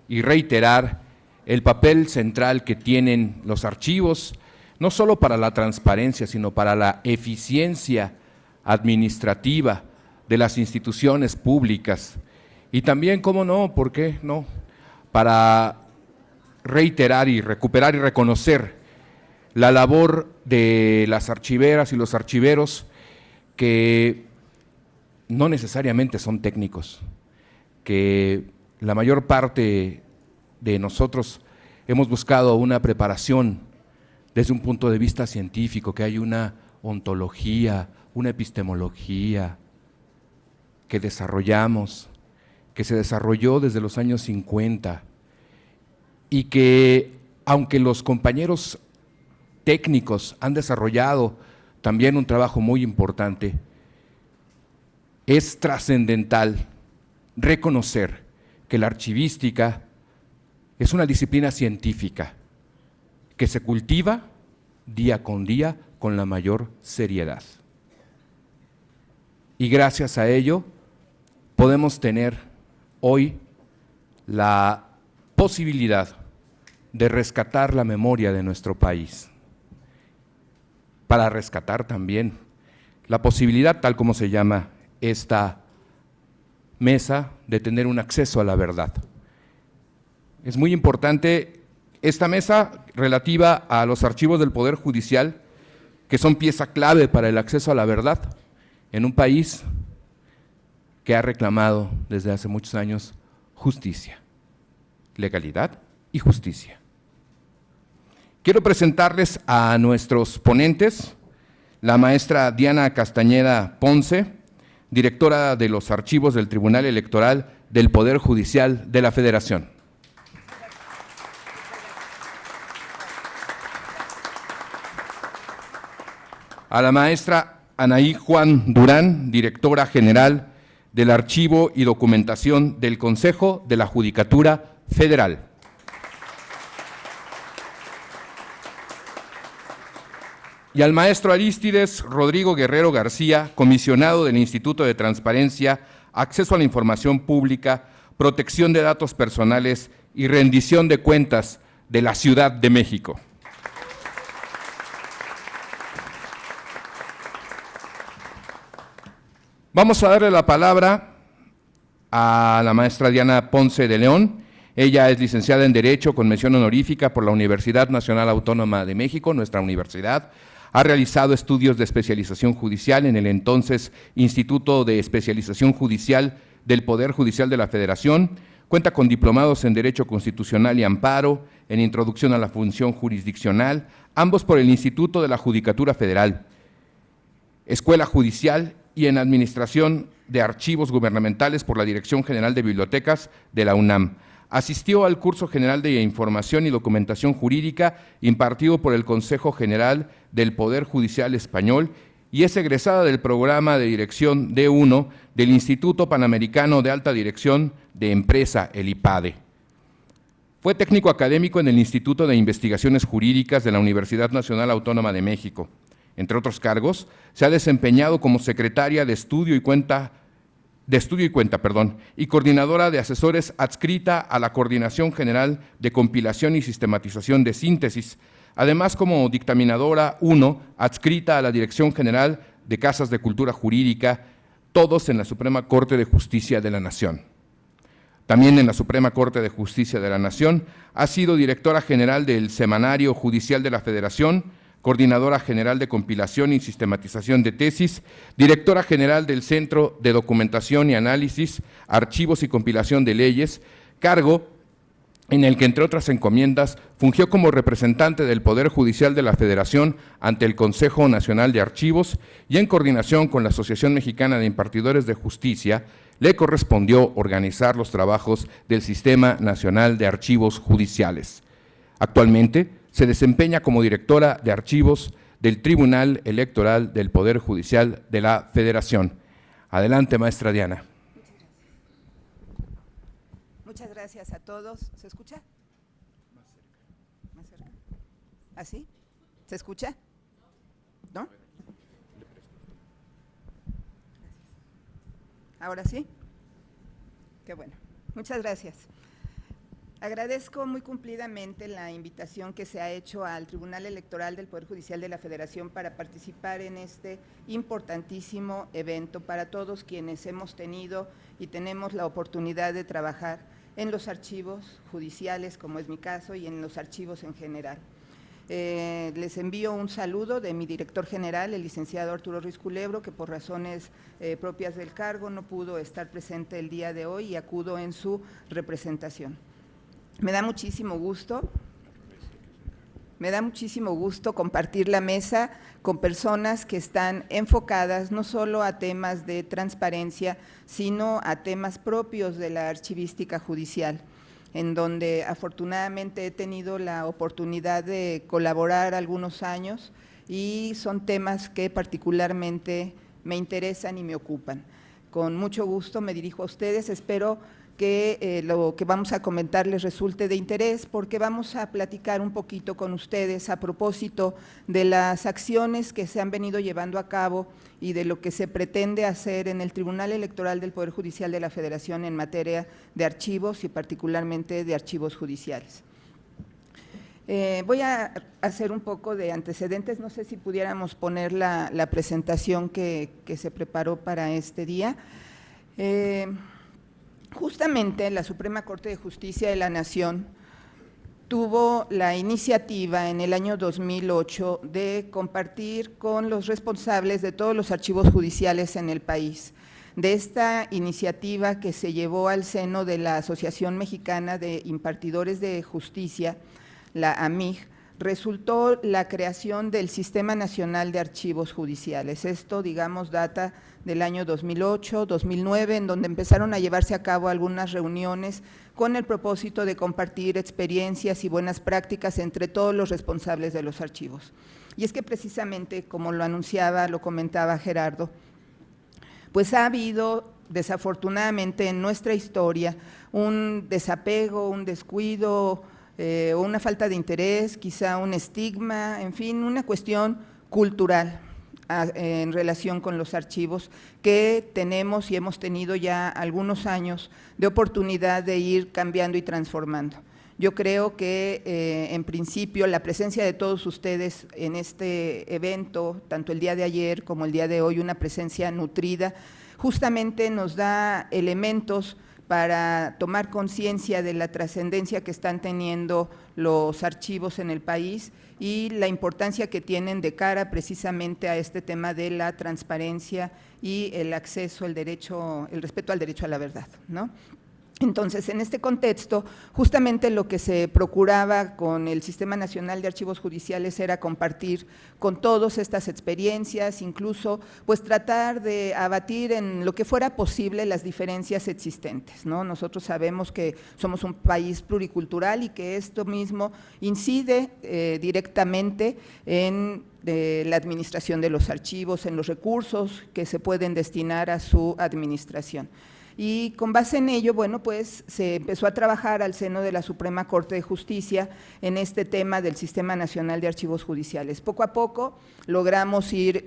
y reiterar el papel central que tienen los archivos, no solo para la transparencia, sino para la eficiencia administrativa de las instituciones públicas. Y también, ¿cómo no? ¿Por qué no? Para reiterar y recuperar y reconocer la labor de las archiveras y los archiveros que no necesariamente son técnicos, que la mayor parte de nosotros hemos buscado una preparación desde un punto de vista científico, que hay una ontología, una epistemología que desarrollamos, que se desarrolló desde los años 50 y que, aunque los compañeros técnicos han desarrollado también un trabajo muy importante, es trascendental reconocer que la archivística es una disciplina científica que se cultiva día con día con la mayor seriedad. Y gracias a ello podemos tener hoy la posibilidad de rescatar la memoria de nuestro país, para rescatar también la posibilidad, tal como se llama esta mesa, de tener un acceso a la verdad. Es muy importante esta mesa relativa a los archivos del Poder Judicial, que son pieza clave para el acceso a la verdad en un país que ha reclamado desde hace muchos años justicia, legalidad y justicia. Quiero presentarles a nuestros ponentes, la maestra Diana Castañeda Ponce, directora de los archivos del Tribunal Electoral del Poder Judicial de la Federación. A la maestra Anaí Juan Durán, directora general del Archivo y Documentación del Consejo de la Judicatura Federal. Y al maestro Arístides Rodrigo Guerrero García, comisionado del Instituto de Transparencia, Acceso a la Información Pública, Protección de Datos Personales y Rendición de Cuentas de la Ciudad de México. Vamos a darle la palabra a la maestra Diana Ponce de León. Ella es licenciada en Derecho con mención honorífica por la Universidad Nacional Autónoma de México, nuestra universidad. Ha realizado estudios de especialización judicial en el entonces Instituto de Especialización Judicial del Poder Judicial de la Federación. Cuenta con diplomados en Derecho Constitucional y Amparo, en Introducción a la Función Jurisdiccional, ambos por el Instituto de la Judicatura Federal, Escuela Judicial y en Administración de Archivos Gubernamentales por la Dirección General de Bibliotecas de la UNAM. Asistió al curso general de Información y Documentación Jurídica impartido por el Consejo General del Poder Judicial Español y es egresada del programa de Dirección D1 del Instituto Panamericano de Alta Dirección de Empresa, el IPADE. Fue técnico académico en el Instituto de Investigaciones Jurídicas de la Universidad Nacional Autónoma de México. Entre otros cargos, se ha desempeñado como secretaria de Estudio y Cuenta y coordinadora de asesores adscrita a la Coordinación General de Compilación y Sistematización de Síntesis, además como dictaminadora 1 adscrita a la Dirección General de Casas de Cultura Jurídica, todos en la Suprema Corte de Justicia de la Nación. También en la Suprema Corte de Justicia de la Nación ha sido directora general del Semanario Judicial de la Federación, coordinadora general de compilación y sistematización de tesis, directora general del Centro de Documentación y Análisis, Archivos y Compilación de Leyes, cargo en el que, entre otras encomiendas, fungió como representante del Poder Judicial de la Federación ante el Consejo Nacional de Archivos y en coordinación con la Asociación Mexicana de Impartidores de Justicia, le correspondió organizar los trabajos del Sistema Nacional de Archivos Judiciales. Actualmente, se desempeña como directora de archivos del Tribunal Electoral del Poder Judicial de la Federación. Adelante, maestra Diana. Muchas gracias a todos. ¿Se escucha? Más cerca. ¿Más cerca? ¿Así? ¿Se escucha? ¿No? ¿Ahora sí? Qué bueno. Muchas gracias. Agradezco muy cumplidamente la invitación que se ha hecho al Tribunal Electoral del Poder Judicial de la Federación para participar en este importantísimo evento para todos quienes hemos tenido y tenemos la oportunidad de trabajar en los archivos judiciales, como es mi caso, y en los archivos en general. Les envío un saludo de mi director general, el licenciado Arturo Ruiz Culebro, que por razones propias del cargo no pudo estar presente el día de hoy y acudo en su representación. Me da muchísimo gusto compartir la mesa con personas que están enfocadas no solo a temas de transparencia, sino a temas propios de la archivística judicial, en donde afortunadamente he tenido la oportunidad de colaborar algunos años y son temas que particularmente me interesan y me ocupan. Con mucho gusto me dirijo a ustedes, espero que lo que vamos a comentar les resulte de interés, porque vamos a platicar un poquito con ustedes a propósito de las acciones que se han venido llevando a cabo y de lo que se pretende hacer en el Tribunal Electoral del Poder Judicial de la Federación en materia de archivos y particularmente de archivos judiciales. Voy a hacer un poco de antecedentes, no sé si pudiéramos poner la presentación que se preparó para este día. Justamente la Suprema Corte de Justicia de la Nación tuvo la iniciativa en el año 2008 de compartir con los responsables de todos los archivos judiciales en el país. De esta iniciativa que se llevó al seno de la Asociación Mexicana de Impartidores de Justicia, la AMIJ, resultó la creación del Sistema Nacional de Archivos Judiciales. Esto, digamos, data del año 2008, 2009, en donde empezaron a llevarse a cabo algunas reuniones con el propósito de compartir experiencias y buenas prácticas entre todos los responsables de los archivos. Y es que precisamente, como lo anunciaba, lo comentaba Gerardo, pues ha habido desafortunadamente en nuestra historia un desapego, un descuido, una falta de interés, quizá un estigma, en fin, una cuestión cultural en relación con los archivos que tenemos y hemos tenido ya algunos años de oportunidad de ir cambiando y transformando. Yo creo que en principio la presencia de todos ustedes en este evento, tanto el día de ayer como el día de hoy, una presencia nutrida, justamente nos da elementos para tomar conciencia de la trascendencia que están teniendo los archivos en el país y la importancia que tienen de cara precisamente a este tema de la transparencia y el acceso, el respeto al derecho a la verdad, ¿no? Entonces, en este contexto, justamente lo que se procuraba con el Sistema Nacional de Archivos Judiciales era compartir con todos estas experiencias, incluso pues tratar de abatir en lo que fuera posible las diferencias existentes, ¿no? Nosotros sabemos que somos un país pluricultural y que esto mismo incide directamente en la administración de los archivos, en los recursos que se pueden destinar a su administración. Y con base en ello, bueno, pues se empezó a trabajar al seno de la Suprema Corte de Justicia en este tema del Sistema Nacional de Archivos Judiciales. Poco a poco logramos ir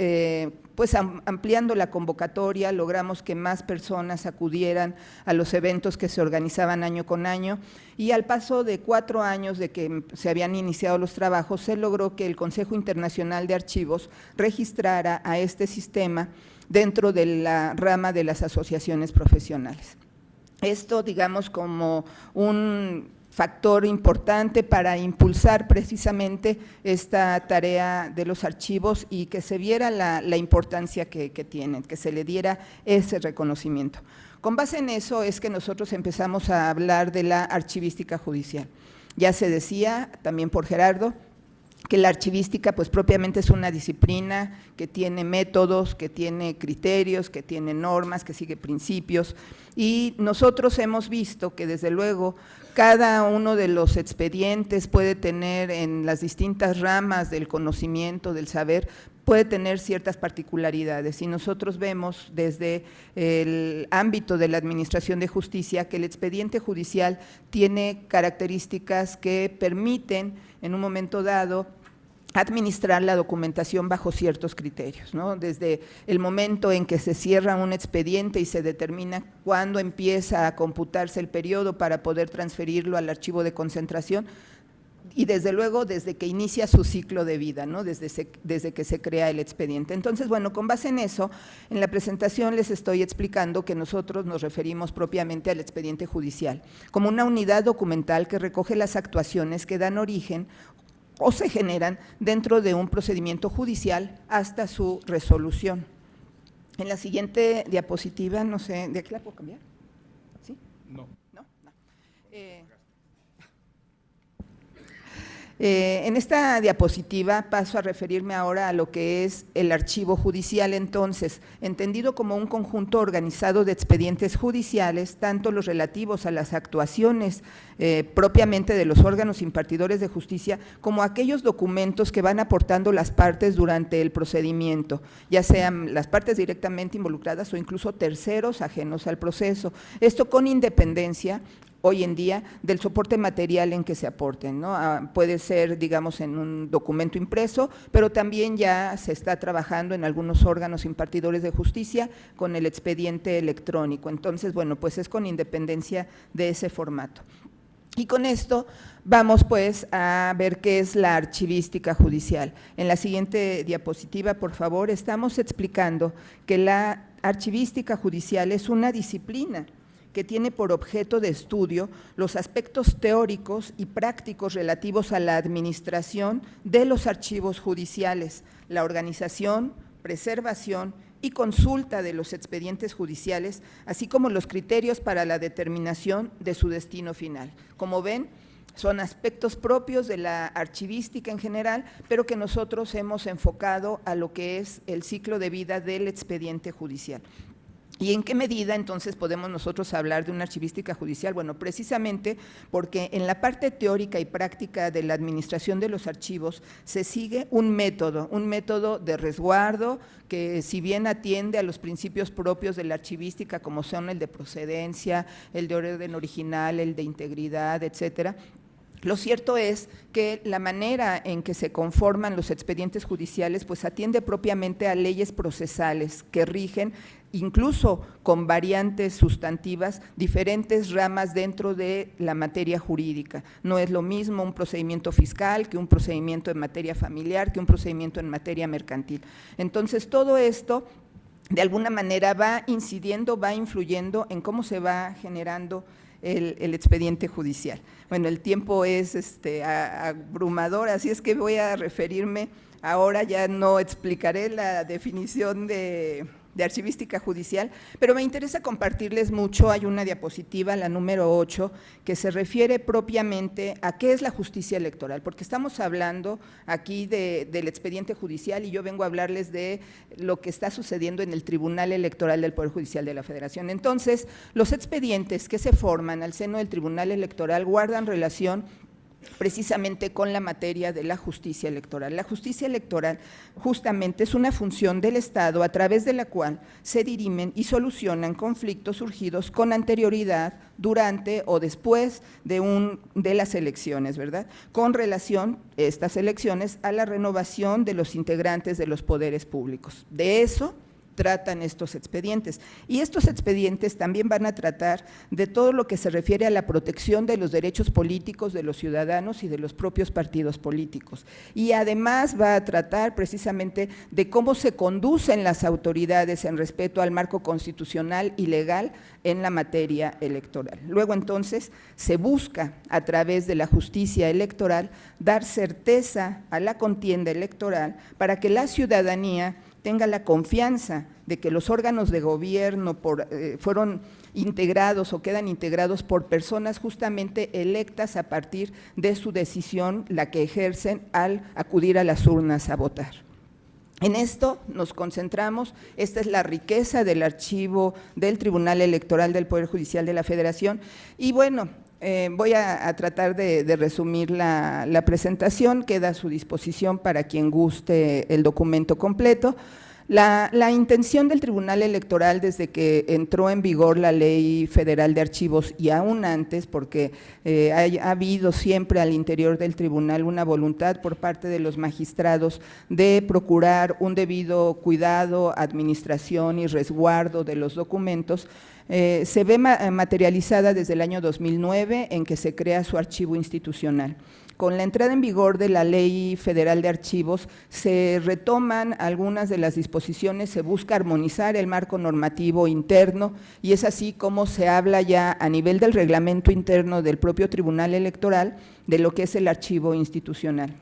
pues ampliando la convocatoria, logramos que más personas acudieran a los eventos que se organizaban año con año y al paso de 4 años de que se habían iniciado los trabajos, se logró que el Consejo Internacional de Archivos registrara a este sistema dentro de la rama de las asociaciones profesionales. Esto, digamos, como un factor importante para impulsar precisamente esta tarea de los archivos y que se viera la importancia que tienen, que se le diera ese reconocimiento. Con base en eso es que nosotros empezamos a hablar de la archivística judicial. Ya se decía, también por Gerardo, que la archivística pues propiamente es una disciplina que tiene métodos, que tiene criterios, que tiene normas, que sigue principios y nosotros hemos visto que desde luego cada uno de los expedientes puede tener en las distintas ramas del conocimiento, del saber, puede tener ciertas particularidades y nosotros vemos desde el ámbito de la Administración de Justicia que el expediente judicial tiene características que permiten en un momento dado administrar la documentación bajo ciertos criterios, ¿no? Desde el momento en que se cierra un expediente y se determina cuándo empieza a computarse el periodo para poder transferirlo al archivo de concentración, y desde luego desde que inicia su ciclo de vida, ¿no? desde que se crea el expediente. Entonces, bueno, con base en eso, en la presentación les estoy explicando que nosotros nos referimos propiamente al expediente judicial, como una unidad documental que recoge las actuaciones que dan origen o se generan dentro de un procedimiento judicial hasta su resolución. En la siguiente diapositiva, no sé, ¿de aquí la puedo cambiar? ¿Sí? No. ¿No? No. En esta diapositiva paso a referirme ahora a lo que es el archivo judicial, entonces, entendido como un conjunto organizado de expedientes judiciales, tanto los relativos a las actuaciones propiamente de los órganos impartidores de justicia, como aquellos documentos que van aportando las partes durante el procedimiento, ya sean las partes directamente involucradas o incluso terceros ajenos al proceso. Esto con independencia hoy en día del soporte material en que se aporten, ¿no? Puede ser, digamos, en un documento impreso, pero también ya se está trabajando en algunos órganos impartidores de justicia con el expediente electrónico. Entonces, bueno, pues es con independencia de ese formato. Y con esto vamos pues a ver qué es la archivística judicial. En la siguiente diapositiva, por favor, estamos explicando que la archivística judicial es una disciplina que tiene por objeto de estudio los aspectos teóricos y prácticos relativos a la administración de los archivos judiciales, la organización, preservación y consulta de los expedientes judiciales, así como los criterios para la determinación de su destino final. Como ven, son aspectos propios de la archivística en general, pero que nosotros hemos enfocado a lo que es el ciclo de vida del expediente judicial. ¿Y en qué medida entonces podemos nosotros hablar de una archivística judicial? Bueno, precisamente porque en la parte teórica y práctica de la administración de los archivos se sigue un método de resguardo que si bien atiende a los principios propios de la archivística como son el de procedencia, el de orden original, el de integridad, etcétera. Lo cierto es que la manera en que se conforman los expedientes judiciales pues atiende propiamente a leyes procesales que rigen incluso con variantes sustantivas, diferentes ramas dentro de la materia jurídica. No es lo mismo un procedimiento fiscal que un procedimiento en materia familiar, que un procedimiento en materia mercantil. Entonces, todo esto de alguna manera va incidiendo, va influyendo en cómo se va generando el expediente judicial. Bueno, el tiempo es abrumador, así es que voy a referirme ahora, ya no explicaré la definición de archivística judicial, pero me interesa compartirles mucho. Hay una diapositiva, la número 8, que se refiere propiamente a qué es la justicia electoral, porque estamos hablando aquí del expediente judicial y yo vengo a hablarles de lo que está sucediendo en el Tribunal Electoral del Poder Judicial de la Federación. Entonces, los expedientes que se forman al seno del Tribunal Electoral guardan relación precisamente con la materia de la justicia electoral. La justicia electoral justamente es una función del Estado a través de la cual se dirimen y solucionan conflictos surgidos con anterioridad, durante o después de las elecciones, ¿verdad? Con relación estas elecciones a la renovación de los integrantes de los poderes públicos. De eso tratan estos expedientes. Y estos expedientes también van a tratar de todo lo que se refiere a la protección de los derechos políticos de los ciudadanos y de los propios partidos políticos. Y además va a tratar precisamente de cómo se conducen las autoridades en respeto al marco constitucional y legal en la materia electoral. Luego entonces se busca a través de la justicia electoral dar certeza a la contienda electoral para que la ciudadanía tenga la confianza de que los órganos de gobierno fueron integrados o quedan integrados por personas justamente electas a partir de su decisión, la que ejercen al acudir a las urnas a votar. En esto nos concentramos, esta es la riqueza del archivo del Tribunal Electoral del Poder Judicial de la Federación y bueno, voy a tratar de resumir la presentación, queda a su disposición para quien guste el documento completo. La intención del Tribunal Electoral desde que entró en vigor la Ley Federal de Archivos y aún antes, porque ha habido siempre al interior del tribunal una voluntad por parte de los magistrados de procurar un debido cuidado, administración y resguardo de los documentos, se ve materializada desde el año 2009 en que se crea su archivo institucional. Con la entrada en vigor de la Ley Federal de Archivos se retoman algunas de las disposiciones, se busca armonizar el marco normativo interno y es así como se habla ya a nivel del reglamento interno del propio Tribunal Electoral de lo que es el archivo institucional.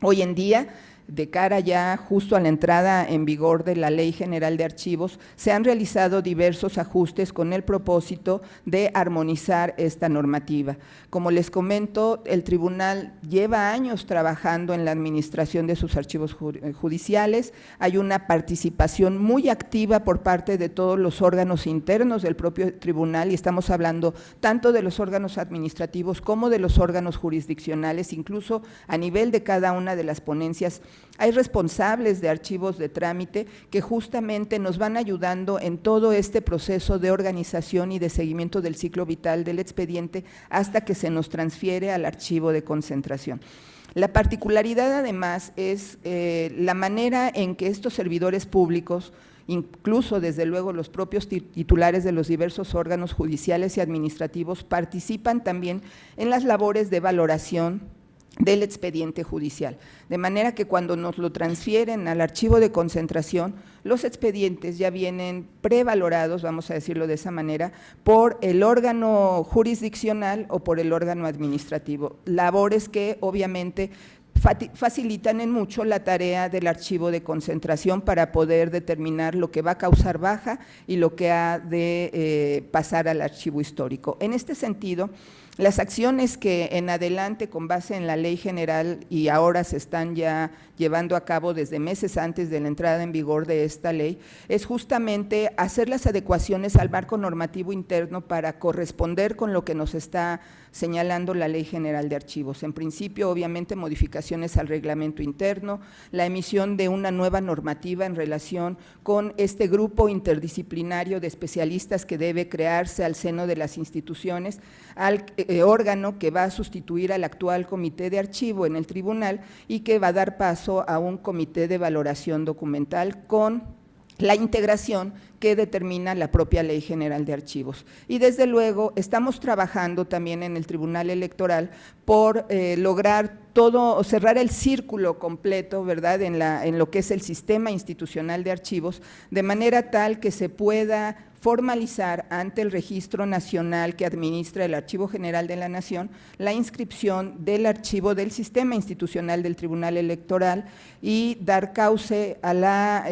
Hoy en día, de cara ya justo a la entrada en vigor de la Ley General de Archivos, se han realizado diversos ajustes con el propósito de armonizar esta normativa. Como les comento, el tribunal lleva años trabajando en la administración de sus archivos judiciales, hay una participación muy activa por parte de todos los órganos internos del propio tribunal y estamos hablando tanto de los órganos administrativos como de los órganos jurisdiccionales, incluso a nivel de cada una de las ponencias. Hay responsables de archivos de trámite que justamente nos van ayudando en todo este proceso de organización y de seguimiento del ciclo vital del expediente hasta que se nos transfiere al archivo de concentración. La particularidad además es la manera en que estos servidores públicos, incluso desde luego los propios titulares de los diversos órganos judiciales y administrativos, participan también en las labores de valoración del expediente judicial, de manera que cuando nos lo transfieren al archivo de concentración, los expedientes ya vienen prevalorados, vamos a decirlo de esa manera, por el órgano jurisdiccional o por el órgano administrativo, labores que obviamente facilitan en mucho la tarea del archivo de concentración para poder determinar lo que va a causar baja y lo que ha de pasar al archivo histórico. En este sentido, las acciones que en adelante con base en la ley general y ahora se están ya llevando a cabo desde meses antes de la entrada en vigor de esta ley, es justamente hacer las adecuaciones al marco normativo interno para corresponder con lo que nos está señalando la Ley General de Archivos. En principio, obviamente, modificaciones al reglamento interno, la emisión de una nueva normativa en relación con este grupo interdisciplinario de especialistas que debe crearse al seno de las instituciones, al órgano que va a sustituir al actual comité de archivo en el tribunal y que va a dar paso a un comité de valoración documental con la integración que determina la propia Ley General de Archivos. Y desde luego estamos trabajando también en el Tribunal Electoral por lograr cerrar el círculo completo, ¿verdad?, en lo que es el sistema institucional de archivos, de manera tal que se pueda formalizar ante el Registro Nacional que administra el Archivo General de la Nación la inscripción del archivo del sistema institucional del Tribunal Electoral y dar cauce a la,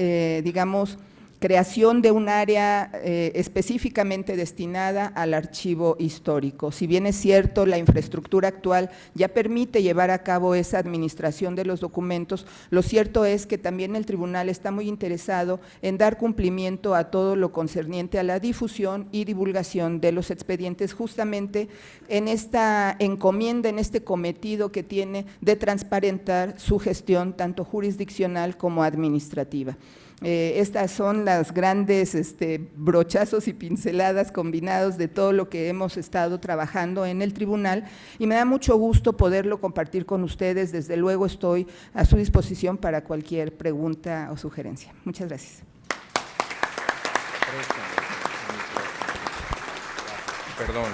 creación de un área específicamente destinada al archivo histórico. Si bien es cierto, la infraestructura actual ya permite llevar a cabo esa administración de los documentos, lo cierto es que también el tribunal está muy interesado en dar cumplimiento a todo lo concerniente a la difusión y divulgación de los expedientes, justamente en esta encomienda, en este cometido que tiene de transparentar su gestión tanto jurisdiccional como administrativa. Estas son las grandes brochazos y pinceladas combinados de todo lo que hemos estado trabajando en el tribunal y me da mucho gusto poderlo compartir con ustedes. Desde luego estoy a su disposición para cualquier pregunta o sugerencia. Muchas gracias. Perdón,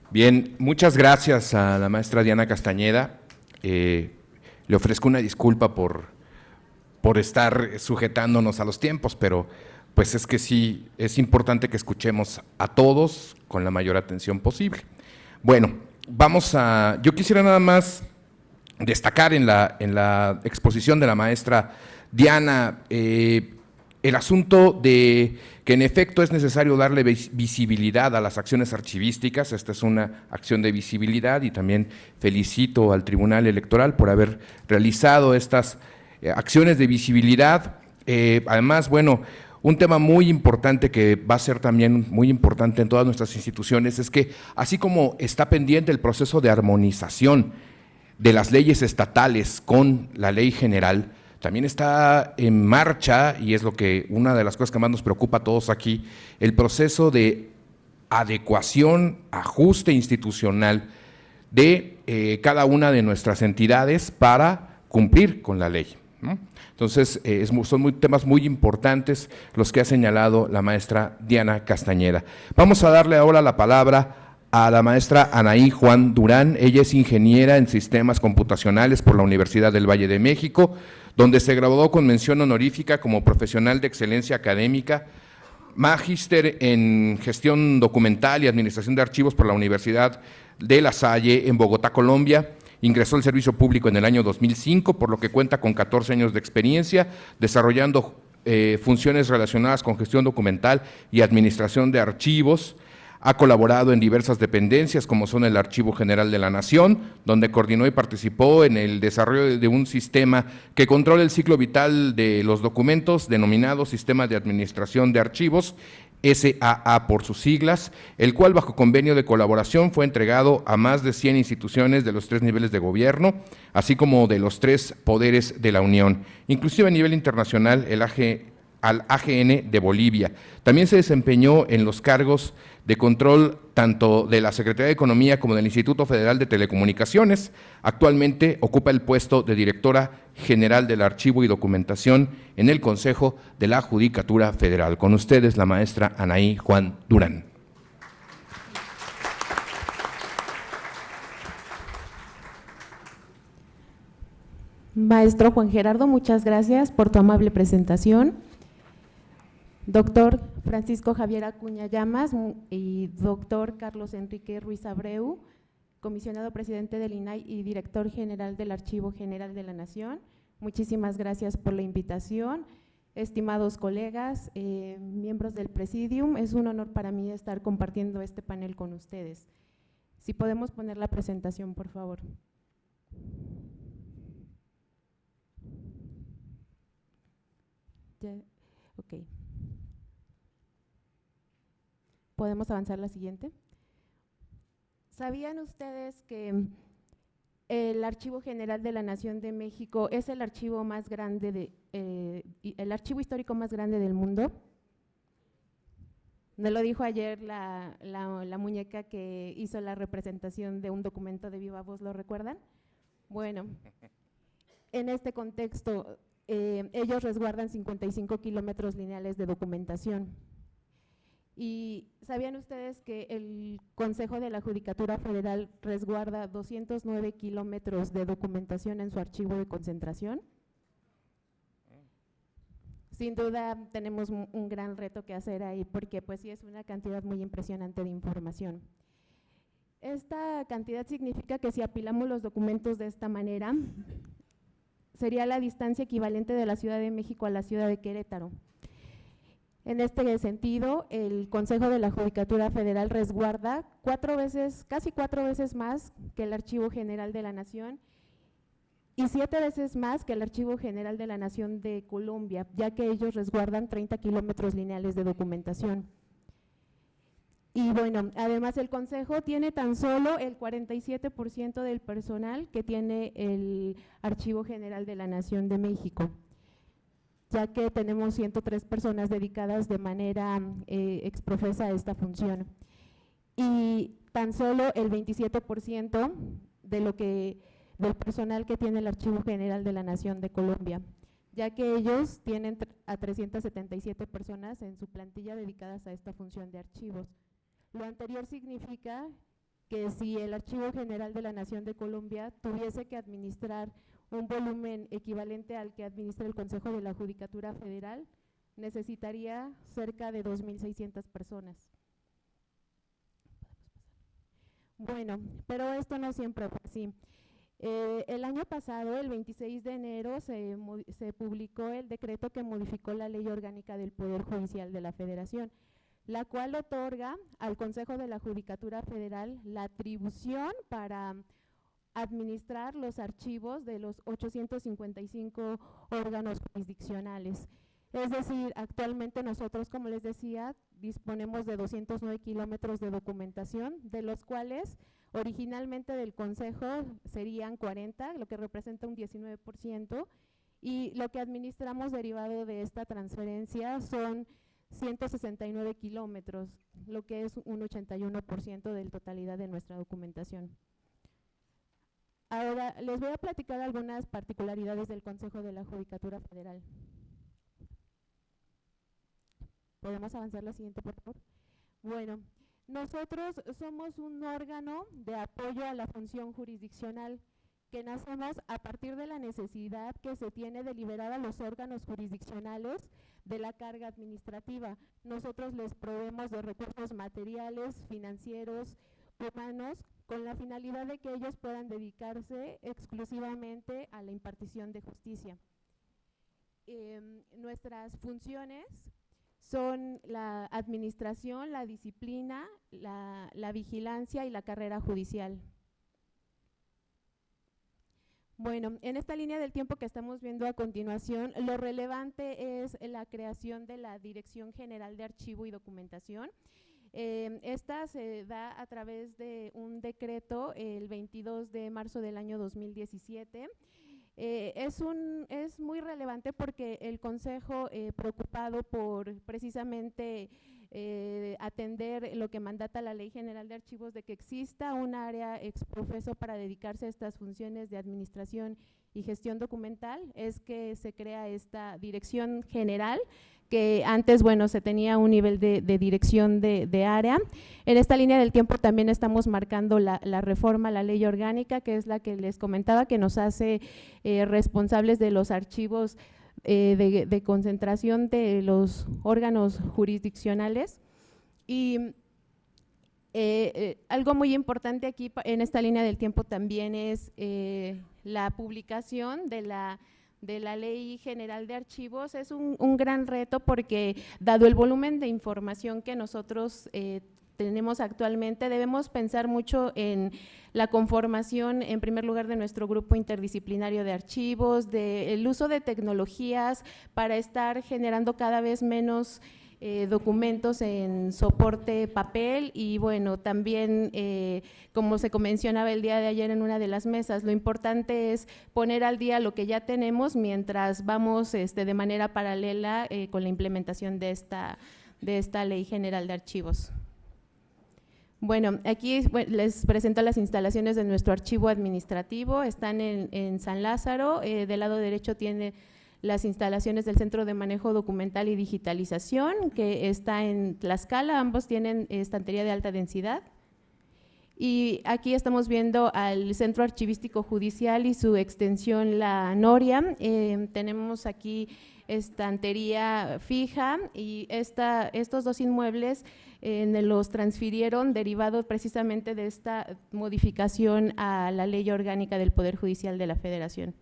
Bien, muchas gracias a la maestra Diana Castañeda. Le ofrezco una disculpa por estar sujetándonos a los tiempos, pero pues es que sí, es importante que escuchemos a todos con la mayor atención posible. Bueno, yo quisiera nada más destacar en la exposición de la maestra Diana el asunto de que en efecto es necesario darle visibilidad a las acciones archivísticas. Esta es una acción de visibilidad y también felicito al Tribunal Electoral por haber realizado estas acciones de visibilidad. Además, bueno, un tema muy importante que va a ser también muy importante en todas nuestras instituciones es que así como está pendiente el proceso de armonización de las leyes estatales con la ley general, también está en marcha, y es una de las cosas que más nos preocupa a todos aquí, el proceso de adecuación, ajuste institucional de cada una de nuestras entidades para cumplir con la ley, ¿no? Entonces, son temas muy importantes los que ha señalado la maestra Diana Castañeda. Vamos a darle ahora la palabra a la maestra Anaí Juan Durán. Ella es ingeniera en sistemas computacionales por la Universidad del Valle de México, donde se graduó con mención honorífica como profesional de excelencia académica, magíster en gestión documental y administración de archivos por la Universidad de La Salle en Bogotá, Colombia. Ingresó al servicio público en el año 2005, por lo que cuenta con 14 años de experiencia desarrollando funciones relacionadas con gestión documental y administración de archivos. Ha colaborado en diversas dependencias, como son el Archivo General de la Nación, donde coordinó y participó en el desarrollo de un sistema que controla el ciclo vital de los documentos, denominado Sistema de Administración de Archivos, SAA por sus siglas, el cual bajo convenio de colaboración fue entregado a más de 100 instituciones de los 3 niveles de gobierno, así como de los 3 poderes de la Unión, inclusive a nivel internacional al AGN de Bolivia. También se desempeñó en los cargos de control tanto de la Secretaría de Economía como del Instituto Federal de Telecomunicaciones. Actualmente ocupa el puesto de Directora General del Archivo y Documentación en el Consejo de la Judicatura Federal. Con ustedes, la maestra Anaí Juan Durán. Maestro Juan Gerardo, muchas gracias por tu amable presentación. Doctor Francisco Javier Acuña Llamas y doctor Carlos Enrique Ruiz Abreu, comisionado presidente del INAI y director general del Archivo General de la Nación, muchísimas gracias por la invitación. Estimados colegas, miembros del Presidium, es un honor para mí estar compartiendo este panel con ustedes. Si podemos poner la presentación, por favor. Ya, ok. ¿Podemos avanzar a la siguiente? ¿Sabían ustedes que el Archivo General de la Nación de México es el archivo más grande el archivo histórico más grande del mundo? Me lo dijo ayer la muñeca que hizo la representación de un documento de viva voz, ¿lo recuerdan? Bueno, en este contexto, ellos resguardan 55 kilómetros lineales de documentación. ¿Y sabían ustedes que el Consejo de la Judicatura Federal resguarda 209 kilómetros de documentación en su archivo de concentración? Sin duda tenemos un gran reto que hacer ahí, porque pues sí es una cantidad muy impresionante de información. Esta cantidad significa que si apilamos los documentos de esta manera, sería la distancia equivalente de la Ciudad de México a la ciudad de Querétaro. En este sentido, el Consejo de la Judicatura Federal resguarda casi cuatro veces más que el Archivo General de la Nación y 7 veces más que el Archivo General de la Nación de Colombia, ya que ellos resguardan 30 kilómetros lineales de documentación. Y bueno, además el Consejo tiene tan solo el 47% del personal que tiene el Archivo General de la Nación de México, ya que tenemos 103 personas dedicadas de manera exprofesa a esta función. Y tan solo el 27% del personal que tiene el Archivo General de la Nación de Colombia, ya que ellos tienen a 377 personas en su plantilla dedicadas a esta función de archivos. Lo anterior significa que si el Archivo General de la Nación de Colombia tuviese que administrar un volumen equivalente al que administra el Consejo de la Judicatura Federal, necesitaría cerca de 2.600 personas. Bueno, pero esto no siempre fue así. El año pasado, el 26 de enero, se publicó el decreto que modificó la Ley Orgánica del Poder Judicial de la Federación, la cual otorga al Consejo de la Judicatura Federal la atribución para administrar los archivos de los 855 órganos jurisdiccionales. Es decir, actualmente nosotros, como les decía, disponemos de 209 kilómetros de documentación, de los cuales originalmente del Consejo serían 40, lo que representa un 19%, y lo que administramos derivado de esta transferencia son 169 kilómetros, lo que es un 81% de la totalidad de nuestra documentación. Ahora les voy a platicar algunas particularidades del Consejo de la Judicatura Federal. ¿Podemos avanzar la siguiente, por favor? Bueno, nosotros somos un órgano de apoyo a la función jurisdiccional que nacemos a partir de la necesidad que se tiene de liberar a los órganos jurisdiccionales de la carga administrativa. Nosotros les proveemos de recursos materiales, financieros, humanos, con la finalidad de que ellos puedan dedicarse exclusivamente a la impartición de justicia. Nuestras funciones son la administración, la disciplina, la vigilancia y la carrera judicial. Bueno, en esta línea del tiempo que estamos viendo a continuación, lo relevante es la creación de la Dirección General de Archivo y Documentación. Esta se da a través de un decreto el 22 de marzo del año 2017. Es muy relevante porque el Consejo, preocupado por precisamente atender lo que mandata la Ley General de Archivos, de que exista un área exprofeso para dedicarse a estas funciones de administración y gestión documental, es que se crea esta Dirección General, que antes, bueno, se tenía un nivel de dirección de área. En esta línea del tiempo también estamos marcando la reforma a la ley orgánica, que es la que les comentaba, que nos hace responsables de los archivos de concentración de los órganos jurisdiccionales. Y algo muy importante aquí en esta línea del tiempo también es la publicación de la Ley General de Archivos. Es un gran reto porque, dado el volumen de información que nosotros tenemos actualmente, debemos pensar mucho en la conformación, en primer lugar, de nuestro grupo interdisciplinario de archivos, del uso de tecnologías para estar generando cada vez menos documentos en soporte papel y, bueno, también, como se mencionaba el día de ayer en una de las mesas, lo importante es poner al día lo que ya tenemos mientras vamos de manera paralela con la implementación de esta Ley General de Archivos. Bueno, aquí les presento las instalaciones de nuestro archivo administrativo. Están en San Lázaro. Del lado derecho tiene las instalaciones del Centro de Manejo Documental y Digitalización, que está en Tlaxcala. Ambos tienen estantería de alta densidad. Y aquí estamos viendo al Centro Archivístico Judicial y su extensión, la Noria. Tenemos aquí estantería fija y estos dos inmuebles los transfirieron derivado precisamente de esta modificación a la Ley Orgánica del Poder Judicial de la Federación.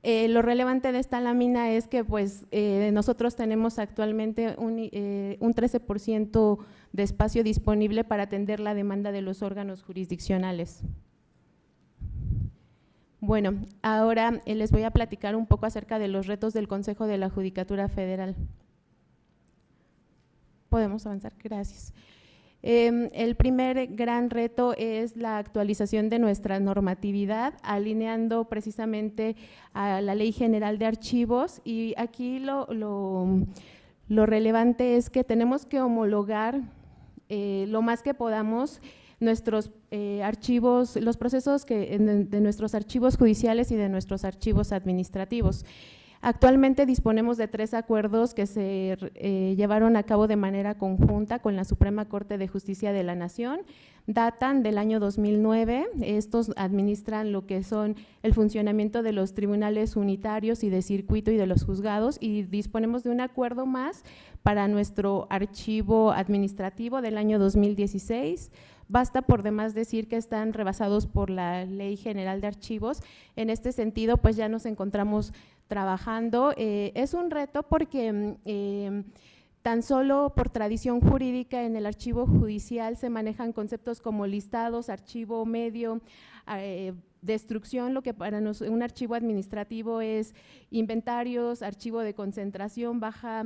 Lo relevante de esta lámina es que, pues, nosotros tenemos actualmente un 13% de espacio disponible para atender la demanda de los órganos jurisdiccionales. Bueno, ahora les voy a platicar un poco acerca de los retos del Consejo de la Judicatura Federal. ¿Podemos avanzar? Gracias. El primer gran reto es la actualización de nuestra normatividad, alineando precisamente a la Ley General de Archivos, y aquí lo relevante es que tenemos que homologar lo más que podamos nuestros archivos, los procesos de nuestros archivos judiciales y de nuestros archivos administrativos. Actualmente disponemos de 3 acuerdos que se llevaron a cabo de manera conjunta con la Suprema Corte de Justicia de la Nación. Datan del año 2009, estos administran lo que son el funcionamiento de los tribunales unitarios y de circuito y de los juzgados, y disponemos de un acuerdo más para nuestro archivo administrativo del año 2016. Basta por demás decir que están rebasados por la Ley General de Archivos. En este sentido, pues ya nos encontramos trabajando. Es un reto porque Tan solo por tradición jurídica en el archivo judicial se manejan conceptos como listados, archivo medio, destrucción, lo que para un archivo administrativo es inventarios, archivo de concentración, baja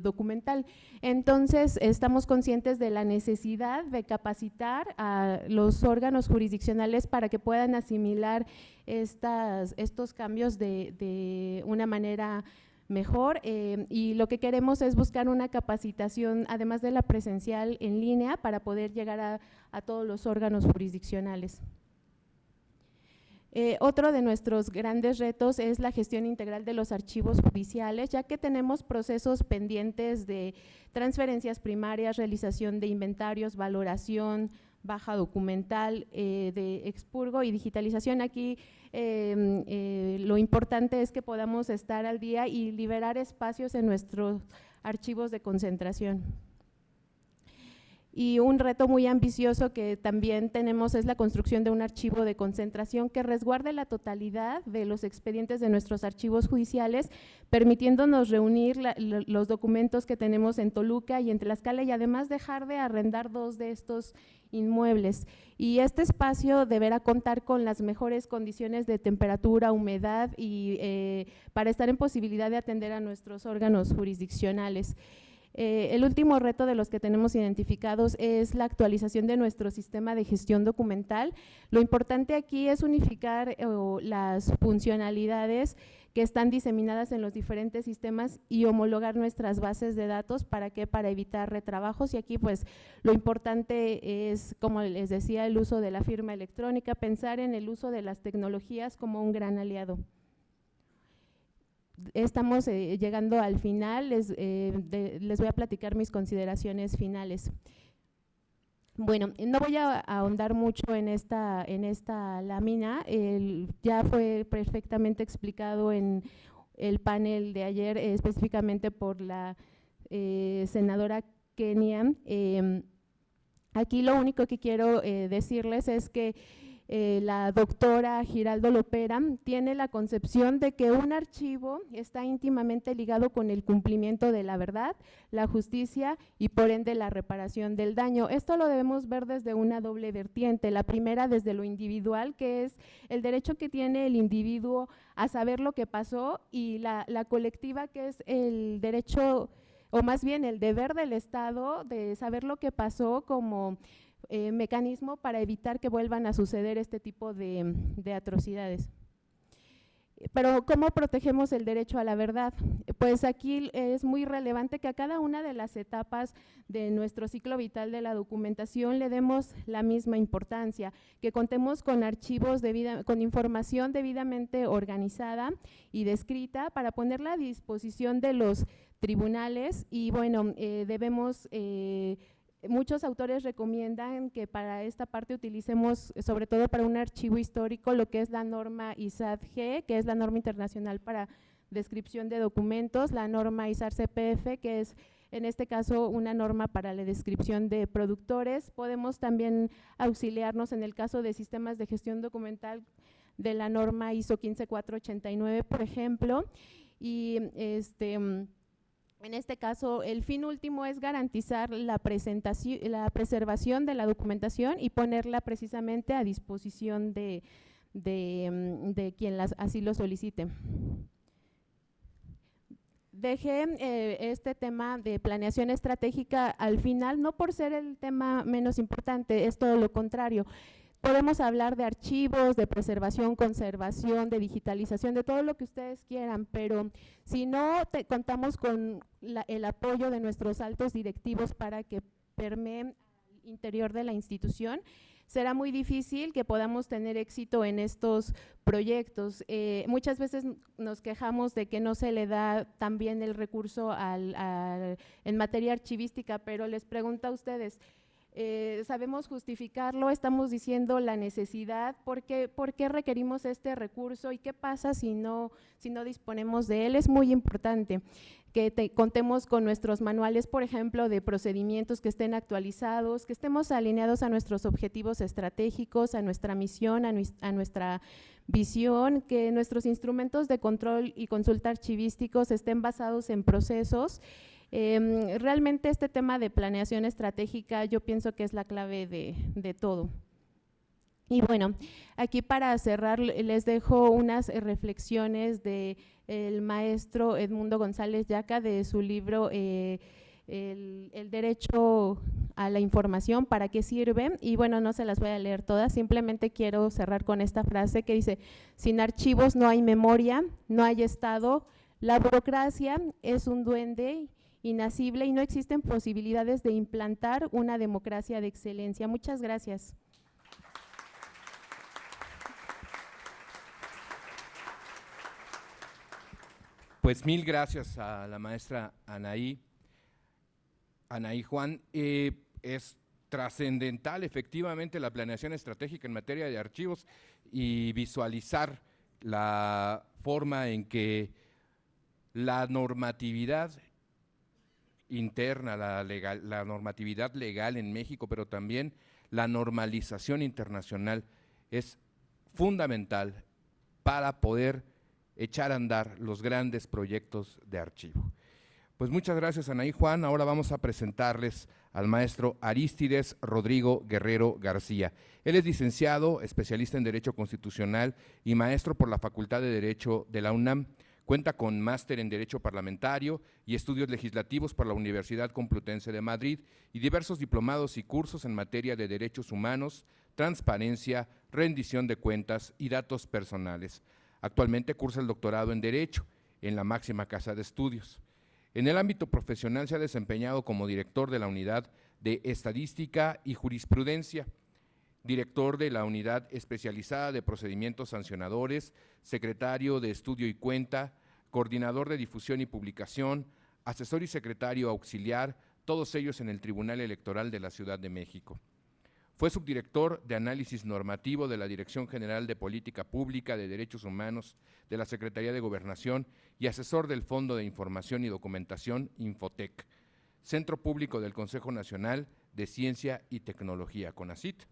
documental. Entonces, estamos conscientes de la necesidad de capacitar a los órganos jurisdiccionales para que puedan asimilar estos cambios de una manera mejor, y lo que queremos es buscar una capacitación, además de la presencial en línea, para poder llegar a todos los órganos jurisdiccionales. Otro de nuestros grandes retos es la gestión integral de los archivos judiciales, ya que tenemos procesos pendientes de transferencias primarias, realización de inventarios, valoración, baja documental, de expurgo y digitalización. Aquí lo importante es que podamos estar al día y liberar espacios en nuestros archivos de concentración. Y un reto muy ambicioso que también tenemos es la construcción de un archivo de concentración que resguarde la totalidad de los expedientes de nuestros archivos judiciales, permitiéndonos reunir los documentos que tenemos en Toluca y en Tlaxcala, y además dejar de arrendar 2 de estos inmuebles. Y este espacio deberá contar con las mejores condiciones de temperatura, humedad y para estar en posibilidad de atender a nuestros órganos jurisdiccionales. El último reto de los que tenemos identificados es la actualización de nuestro sistema de gestión documental. Lo importante aquí es unificar las funcionalidades que están diseminadas en los diferentes sistemas y homologar nuestras bases de datos. ¿Para qué? Para evitar retrabajos, y aquí pues lo importante es, como les decía, el uso de la firma electrónica, pensar en el uso de las tecnologías como un gran aliado. Estamos llegando al final, les voy a platicar mis consideraciones finales. Bueno, no voy a ahondar mucho en esta lámina, ya fue perfectamente explicado en el panel de ayer, específicamente por la senadora Kenia. Aquí lo único que quiero decirles es que la doctora Giraldo Lopera tiene la concepción de que un archivo está íntimamente ligado con el cumplimiento de la verdad, la justicia y por ende la reparación del daño. Esto lo debemos ver desde una doble vertiente. La primera, desde lo individual, que es el derecho que tiene el individuo a saber lo que pasó, y la colectiva, que es el derecho, o más bien el deber del Estado de saber lo que pasó como mecanismo para evitar que vuelvan a suceder este tipo de atrocidades. Pero ¿cómo protegemos el derecho a la verdad? Pues aquí es muy relevante que a cada una de las etapas de nuestro ciclo vital de la documentación le demos la misma importancia, que contemos con archivos con información debidamente organizada y descrita para ponerla a disposición de los tribunales. Y bueno, muchos autores recomiendan que para esta parte utilicemos, sobre todo para un archivo histórico, lo que es la norma ISAD-G, que es la norma internacional para descripción de documentos, la norma ISAR-CPF, que es en este caso una norma para la descripción de productores. Podemos también auxiliarnos en el caso de sistemas de gestión documental de la norma ISO 15489, por ejemplo, y en este caso, el fin último es garantizar la preservación de la documentación y ponerla precisamente a disposición de quien así lo solicite. Dejé este tema de planeación estratégica al final, no por ser el tema menos importante, es todo lo contrario. Podemos hablar de archivos, de preservación, conservación, de digitalización, de todo lo que ustedes quieran, pero si no contamos con el apoyo de nuestros altos directivos para que permeen al interior de la institución, será muy difícil que podamos tener éxito en estos proyectos. Muchas veces nos quejamos de que no se le da tan bien el recurso en materia archivística, pero les pregunto a ustedes, ¿sabemos justificarlo? ¿Estamos diciendo la necesidad? ¿Por qué requerimos este recurso? ¿Y qué pasa si no disponemos de él? Es muy importante que contemos con nuestros manuales, por ejemplo, de procedimientos que estén actualizados, que estemos alineados a nuestros objetivos estratégicos, a nuestra misión, a nuestra visión, que nuestros instrumentos de control y consulta archivísticos estén basados en procesos Realmente este tema de planeación estratégica yo pienso que es la clave de todo. Y bueno, aquí para cerrar les dejo unas reflexiones del maestro Edmundo González Yaca de su libro el derecho a la información, ¿para qué sirve? Y bueno, no se las voy a leer todas, simplemente quiero cerrar con esta frase que dice: sin archivos no hay memoria, no hay Estado, la burocracia es un duende inasible y no existen posibilidades de implantar una democracia de excelencia. Muchas gracias. Pues mil gracias a la maestra Anaí Juan. Es trascendental efectivamente la planeación estratégica en materia de archivos y visualizar la forma en que la normatividad interna, la normatividad legal en México, pero también la normalización internacional es fundamental para poder echar a andar los grandes proyectos de archivo. Pues muchas gracias, Anaí Juan. Ahora vamos a presentarles al maestro Arístides Rodrigo Guerrero García. Él es licenciado, especialista en Derecho Constitucional y maestro por la Facultad de Derecho de la UNAM. Cuenta con máster en Derecho Parlamentario y Estudios Legislativos por la Universidad Complutense de Madrid y diversos diplomados y cursos en materia de derechos humanos, transparencia, rendición de cuentas y datos personales. Actualmente cursa el doctorado en Derecho en la máxima casa de estudios. En el ámbito profesional se ha desempeñado como director de la Unidad de Estadística y Jurisprudencia, director de la Unidad Especializada de Procedimientos Sancionadores, secretario de Estudio y Cuenta, coordinador de Difusión y Publicación, asesor y secretario auxiliar, todos ellos en el Tribunal Electoral de la Ciudad de México. Fue subdirector de Análisis Normativo de la Dirección General de Política Pública de Derechos Humanos de la Secretaría de Gobernación y asesor del Fondo de Información y Documentación, Infotec, Centro Público del Consejo Nacional de Ciencia y Tecnología, CONACYT.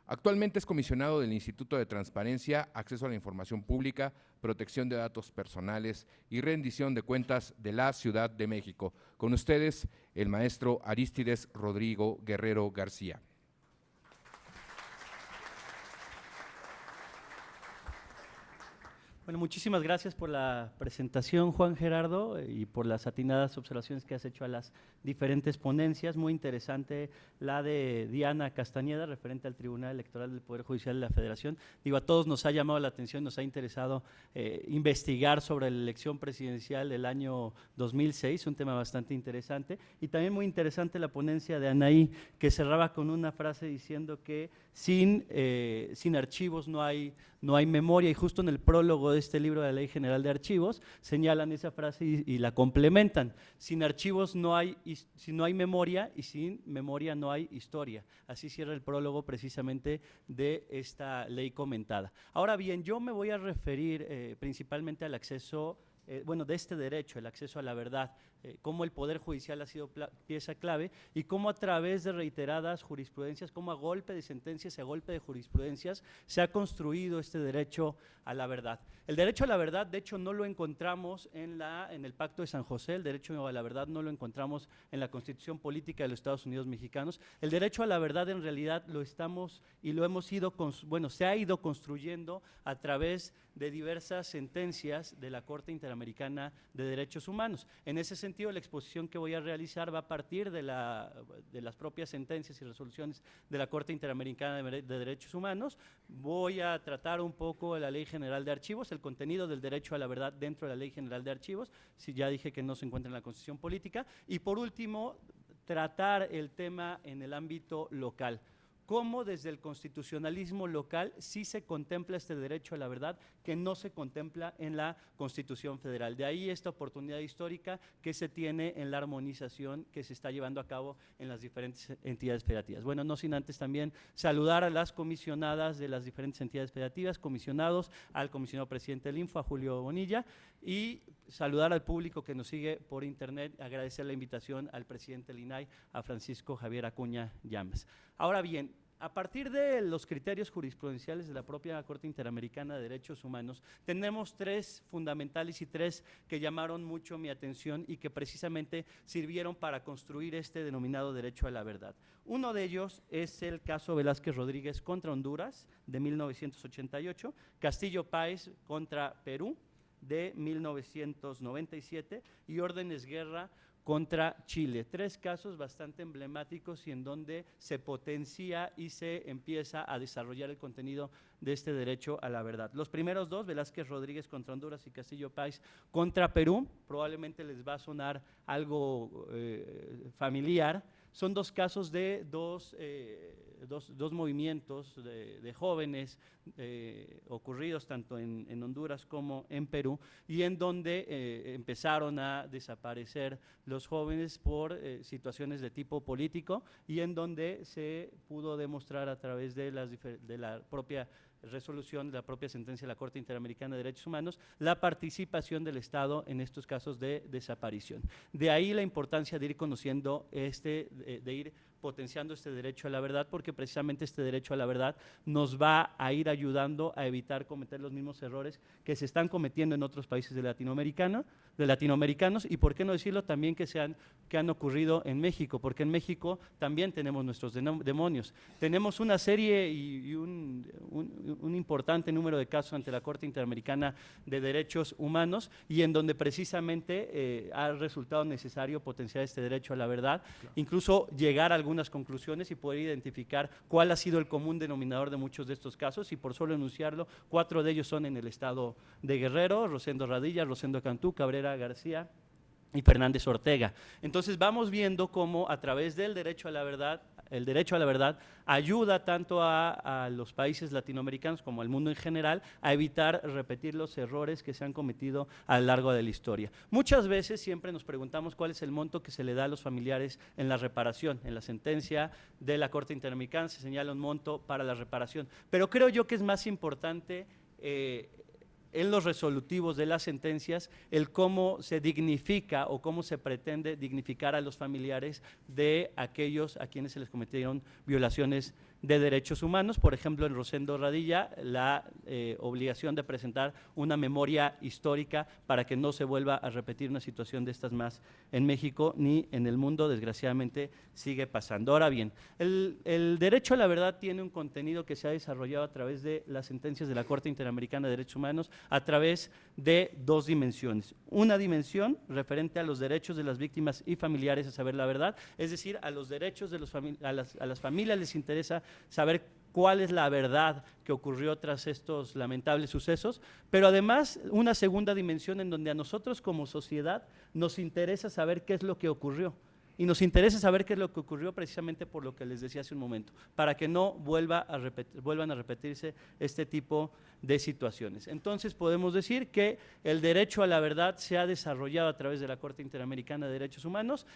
Actualmente es comisionado del Instituto de Transparencia, Acceso a la Información Pública, Protección de Datos Personales y Rendición de Cuentas de la Ciudad de México. Con ustedes, el maestro Arístides Rodrigo Guerrero García. Bueno, muchísimas gracias por la presentación, Juan Gerardo, y por las atinadas observaciones que has hecho a las diferentes ponencias. Muy interesante la de Diana Castañeda, referente al Tribunal Electoral del Poder Judicial de la Federación. Digo, a todos nos ha llamado la atención, nos ha interesado investigar sobre la elección presidencial del año 2006, un tema bastante interesante. Y también muy interesante la ponencia de Anaí, que cerraba con una frase diciendo que sin archivos no hay memoria, y justo en el prólogo de este libro de la Ley General de Archivos señalan esa frase y la complementan: sin archivos no hay memoria y sin memoria no hay historia. Así cierra el prólogo precisamente de esta ley comentada. Ahora bien, yo me voy a referir principalmente al acceso, de este derecho, el acceso a la verdad, cómo el Poder Judicial ha sido pieza clave y cómo a través de reiteradas jurisprudencias, cómo a golpe de sentencias y a golpe de jurisprudencias se ha construido este derecho a la verdad. El derecho a la verdad, de hecho, no lo encontramos en el Pacto de San José, el derecho a la verdad no lo encontramos en la Constitución Política de los Estados Unidos Mexicanos. El derecho a la verdad en realidad se ha ido construyendo a través de diversas sentencias de la Corte Interamericana de Derechos Humanos. En ese sentido, la exposición que voy a realizar va a partir de las propias sentencias y resoluciones de la Corte Interamericana de Derechos Humanos. Voy a tratar un poco de la Ley General de Archivos, el contenido del derecho a la verdad dentro de la Ley General de Archivos, si ya dije que no se encuentra en la Constitución Política, y por último, tratar el tema en el ámbito local. Cómo desde el constitucionalismo local sí se contempla este derecho a la verdad que no se contempla en la Constitución Federal. De ahí esta oportunidad histórica que se tiene en la armonización que se está llevando a cabo en las diferentes entidades federativas. Bueno, no sin antes también saludar a las comisionadas de las diferentes entidades federativas, comisionados, al comisionado presidente del Info, a Julio Bonilla, y saludar al público que nos sigue por internet, agradecer la invitación al presidente del INAI, a Francisco Javier Acuña Llamas. Ahora bien, A partir de los criterios jurisprudenciales de la propia Corte Interamericana de Derechos Humanos, tenemos 3 fundamentales y 3 que llamaron mucho mi atención y que precisamente sirvieron para construir este denominado derecho a la verdad. Uno de ellos es el caso Velázquez Rodríguez contra Honduras de 1988, Castillo Páez contra Perú de 1997 y Órdenes Guerra contra Chile. 3 casos bastante emblemáticos y en donde se potencia y se empieza a desarrollar el contenido de este derecho a la verdad. Los primeros 2, Velázquez Rodríguez contra Honduras y Castillo Páez contra Perú, probablemente les va a sonar algo familiar. Son 2 casos de dos movimientos de jóvenes ocurridos tanto en Honduras como en Perú y en donde empezaron a desaparecer los jóvenes por situaciones de tipo político y en donde se pudo demostrar a través de la propia resolución, de la propia sentencia de la Corte Interamericana de Derechos Humanos, la participación del Estado en estos casos de desaparición. De ahí la importancia de ir conociendo de ir potenciando este derecho a la verdad, porque precisamente este derecho a la verdad nos va a ir ayudando a evitar cometer los mismos errores que se están cometiendo en otros países de latinoamericanos y, por qué no decirlo, también que han ocurrido en México, porque en México también tenemos nuestros demonios. Tenemos una serie y un importante número de casos ante la Corte Interamericana de Derechos Humanos y en donde precisamente ha resultado necesario potenciar este derecho a la verdad, incluso llegar a algunas conclusiones y poder identificar cuál ha sido el común denominador de muchos de estos casos y por solo enunciarlo, 4 de ellos son en el estado de Guerrero, Rosendo Radilla, Rosendo Cantú, Cabrera García y Fernández Ortega. Entonces vamos viendo cómo a través del derecho a la verdad, el derecho a la verdad ayuda tanto a los países latinoamericanos como al mundo en general a evitar repetir los errores que se han cometido a lo largo de la historia. Muchas veces siempre nos preguntamos cuál es el monto que se le da a los familiares en la reparación. En la sentencia de la Corte Interamericana se señala un monto para la reparación, pero creo yo que es más importante en los resolutivos de las sentencias, el cómo se dignifica o cómo se pretende dignificar a los familiares de aquellos a quienes se les cometieron violaciones de derechos humanos. Por ejemplo, en Rosendo Radilla, la obligación de presentar una memoria histórica para que no se vuelva a repetir una situación de estas más en México ni en el mundo, desgraciadamente sigue pasando. Ahora bien, el derecho a la verdad tiene un contenido que se ha desarrollado a través de las sentencias de la Corte Interamericana de Derechos Humanos a través de 2 dimensiones. Una dimensión referente a los derechos de las víctimas y familiares a saber la verdad, es decir, a los derechos de a las familias les interesa saber cuál es la verdad que ocurrió tras estos lamentables sucesos, pero además una segunda dimensión en donde a nosotros como sociedad nos interesa saber qué es lo que ocurrió. Y nos interesa saber qué es lo que ocurrió precisamente por lo que les decía hace un momento, para que no vuelvan a repetirse este tipo de situaciones. Entonces podemos decir que el derecho a la verdad se ha desarrollado a través de la Corte Interamericana de Derechos Humanos.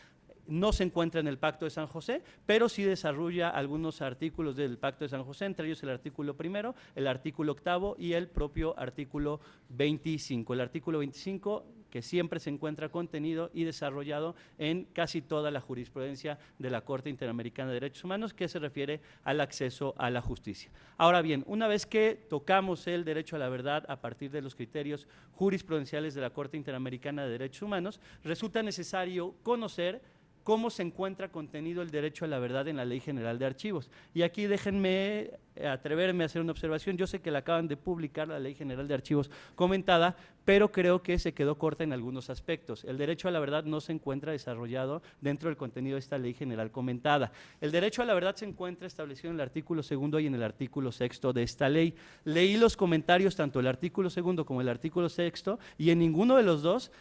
No se encuentra en el Pacto de San José, pero sí desarrolla algunos artículos del Pacto de San José, entre ellos el artículo 1, el artículo 8 y el propio artículo 25. El artículo 25 que siempre se encuentra contenido y desarrollado en casi toda la jurisprudencia de la Corte Interamericana de Derechos Humanos, que se refiere al acceso a la justicia. Ahora bien, una vez que tocamos el derecho a la verdad a partir de los criterios jurisprudenciales de la Corte Interamericana de Derechos Humanos, resulta necesario conocer cómo se encuentra contenido el derecho a la verdad en la Ley General de Archivos. Y aquí déjenme atreverme a hacer una observación. Yo sé que la acaban de publicar, la Ley General de Archivos comentada, pero creo que se quedó corta en algunos aspectos. El derecho a la verdad no se encuentra desarrollado dentro del contenido de esta Ley General comentada. El derecho a la verdad se encuentra establecido en el artículo 2 y en el artículo 6 de esta ley. Leí los comentarios, tanto el artículo 2 como el artículo 6, y en ninguno de los dos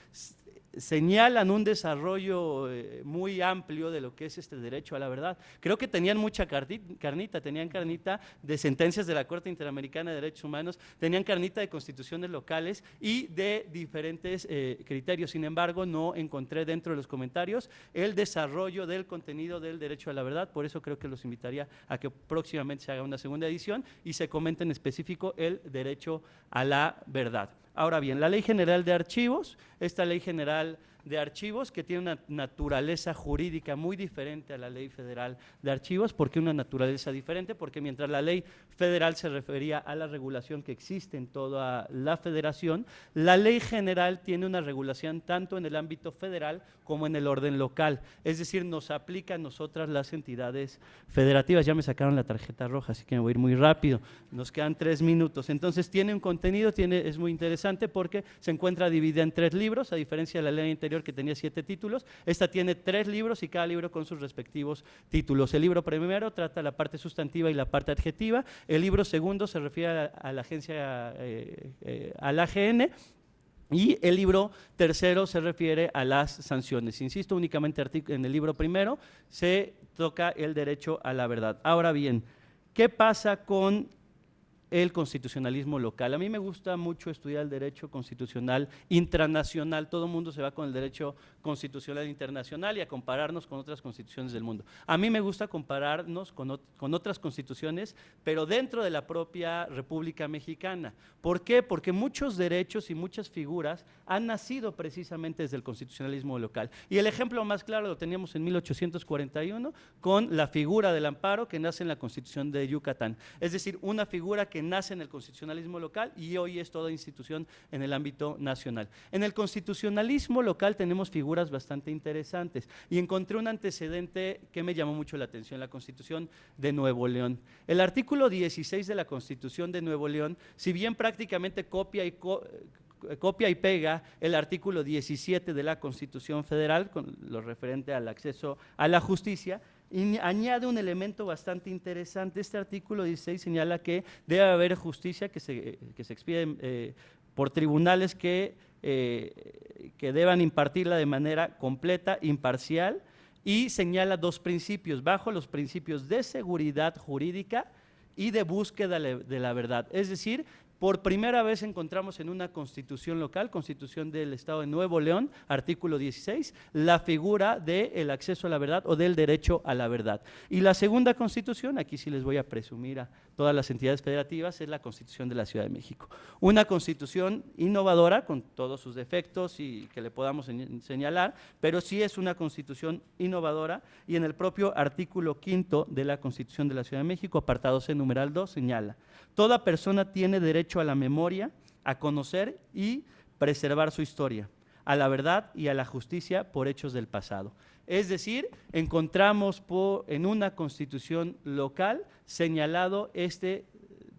señalan un desarrollo muy amplio de lo que es este derecho a la verdad. Creo que tenían mucha carnita, tenían carnita de sentencias de la Corte Interamericana de Derechos Humanos, tenían carnita de constituciones locales y de diferentes criterios. Sin embargo, no encontré dentro de los comentarios el desarrollo del contenido del derecho a la verdad. Por eso creo que los invitaría a que próximamente se haga una segunda edición y se comente en específico el derecho a la verdad. Ahora bien, la Ley General de Archivos, esta Ley General de Archivos que tiene una naturaleza jurídica muy diferente a la Ley Federal de Archivos. ¿Por qué una naturaleza diferente? Porque mientras la Ley Federal se refería a la regulación que existe en toda la federación, la Ley General tiene una regulación tanto en el ámbito federal como en el orden local, es decir, nos aplica a nosotras las entidades federativas. Ya me sacaron la tarjeta roja, así que me voy a ir muy rápido, nos quedan 3 minutos. Entonces tiene un contenido, es muy interesante porque se encuentra dividida en 3 libros, a diferencia de la ley anterior que tenía 7 títulos, esta tiene 3 libros y cada libro con sus respectivos títulos. El libro primero trata la parte sustantiva y la parte adjetiva, el libro segundo se refiere a la agencia, al AGN, y el libro tercero se refiere a las sanciones. Insisto, únicamente en el libro primero se toca el derecho a la verdad. Ahora bien, ¿qué pasa con el constitucionalismo local? A mí me gusta mucho estudiar el derecho constitucional intranacional. Todo el mundo se va con el derecho constitucional internacional y a compararnos con otras constituciones del mundo. A mí me gusta compararnos con otras constituciones, pero dentro de la propia República Mexicana. ¿Por qué? Porque muchos derechos y muchas figuras han nacido precisamente desde el constitucionalismo local. Y el ejemplo más claro lo teníamos en 1841 con la figura del amparo que nace en la Constitución de Yucatán. Es decir, una figura que nace en el constitucionalismo local y hoy es toda institución en el ámbito nacional. En el constitucionalismo local tenemos figuras bastante interesantes y encontré un antecedente que me llamó mucho la atención, la Constitución de Nuevo León. El artículo 16 de la Constitución de Nuevo León, si bien prácticamente copia y pega el artículo 17 de la Constitución Federal, con lo referente al acceso a la justicia, y añade un elemento bastante interesante. Este artículo 16 señala que debe haber justicia que se expide por tribunales que deban impartirla de manera completa, imparcial, y señala 2 principios, bajo los principios de seguridad jurídica y de búsqueda de la verdad. Es decir, por primera vez encontramos en una constitución local, Constitución del Estado de Nuevo León, artículo 16, la figura del acceso a la verdad o del derecho a la verdad. Y la segunda constitución, aquí sí les voy a presumir a todas las entidades federativas, es la Constitución de la Ciudad de México. Una constitución innovadora con todos sus defectos y que le podamos señalar, pero sí es una constitución innovadora, y en el propio artículo 5 de la Constitución de la Ciudad de México, apartado C, numeral 2, señala: toda persona tiene derecho a la memoria, a conocer y preservar su historia, a la verdad y a la justicia por hechos del pasado. Es decir, encontramos en una constitución local señalado este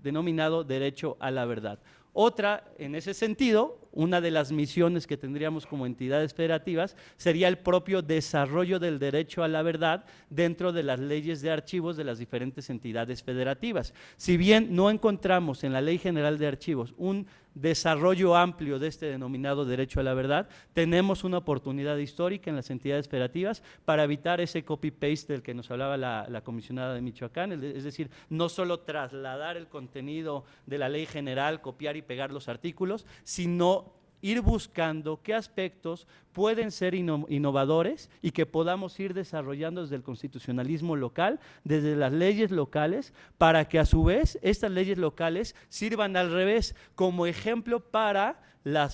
denominado derecho a la verdad. Otra, en ese sentido, una de las misiones que tendríamos como entidades federativas sería el propio desarrollo del derecho a la verdad dentro de las leyes de archivos de las diferentes entidades federativas. Si bien no encontramos en la Ley General de Archivos un desarrollo amplio de este denominado derecho a la verdad, tenemos una oportunidad histórica en las entidades federativas para evitar ese copy-paste del que nos hablaba la comisionada de Michoacán, es decir, no solo trasladar el contenido de la Ley General, copiar y pegar los artículos, sino ir buscando qué aspectos pueden ser innovadores y que podamos ir desarrollando desde el constitucionalismo local, desde las leyes locales, para que a su vez estas leyes locales sirvan al revés como ejemplo para la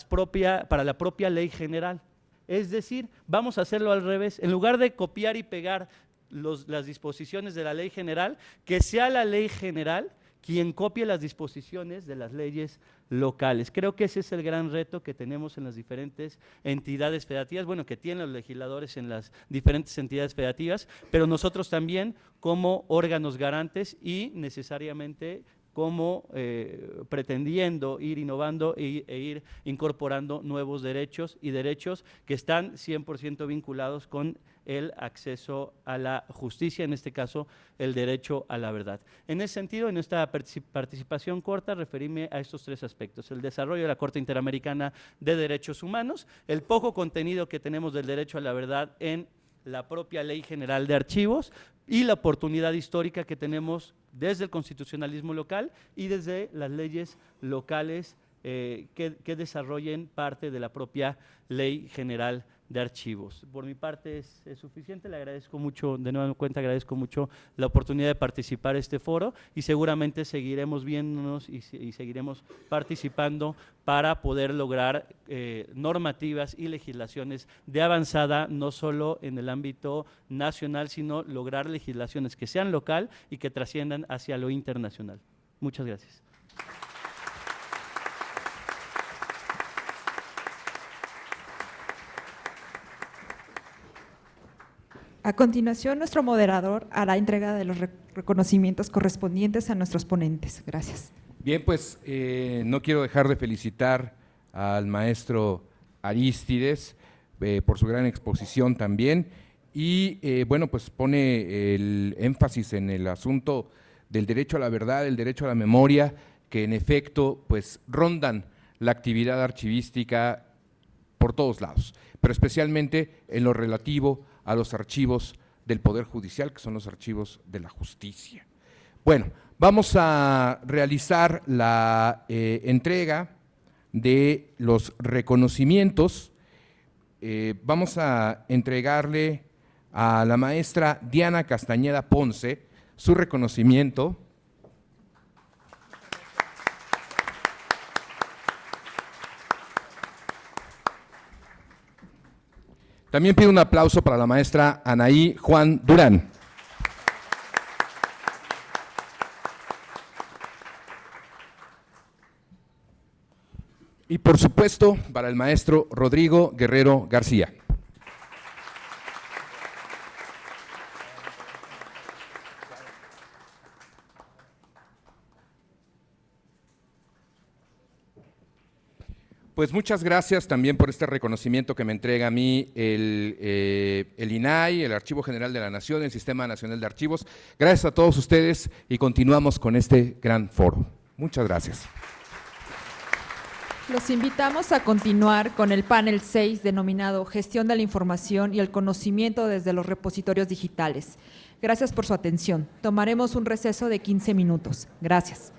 propia ley general. Es decir, vamos a hacerlo al revés, en lugar de copiar y pegar las disposiciones de la ley general, que sea la ley general quien copie las disposiciones de las leyes locales. Creo que ese es el gran reto que tenemos en las diferentes entidades federativas, bueno, que tienen los legisladores en las diferentes entidades federativas, pero nosotros también como órganos garantes y necesariamente como pretendiendo ir innovando e ir incorporando nuevos derechos y derechos que están 100% vinculados con el acceso a la justicia, en este caso el derecho a la verdad. En ese sentido, en esta participación corta, referirme a estos 3 aspectos: el desarrollo de la Corte Interamericana de Derechos Humanos, el poco contenido que tenemos del derecho a la verdad en la propia Ley General de Archivos y la oportunidad histórica que tenemos desde el constitucionalismo local y desde las leyes locales que desarrollen parte de la propia Ley General de Archivos. Por mi parte es suficiente, le agradezco mucho, de nueva cuenta agradezco mucho la oportunidad de participar en este foro y seguramente seguiremos viéndonos y seguiremos participando para poder lograr normativas y legislaciones de avanzada, no solo en el ámbito nacional, sino lograr legislaciones que sean local y que trasciendan hacia lo internacional. Muchas gracias. A continuación, nuestro moderador hará entrega de los reconocimientos correspondientes a nuestros ponentes. Gracias. Bien, pues no quiero dejar de felicitar al maestro Arístides por su gran exposición también y bueno, pues pone el énfasis en el asunto del derecho a la verdad, el derecho a la memoria, que en efecto pues rondan la actividad archivística por todos lados, pero especialmente en lo relativo a los archivos del Poder Judicial, que son los archivos de la justicia. Bueno, vamos a realizar la entrega de los reconocimientos. Vamos a entregarle a la maestra Diana Castañeda Ponce su reconocimiento. También pido un aplauso para la maestra Anaí Juan Durán. Y por supuesto, para el maestro Rodrigo Guerrero García. Pues muchas gracias también por este reconocimiento que me entrega a mí el INAI, el Archivo General de la Nación, el Sistema Nacional de Archivos. Gracias a todos ustedes y continuamos con este gran foro. Muchas gracias. Los invitamos a continuar con el panel 6 denominado Gestión de la Información y el Conocimiento desde los Repositorios Digitales. Gracias por su atención. Tomaremos un receso de 15 minutos. Gracias.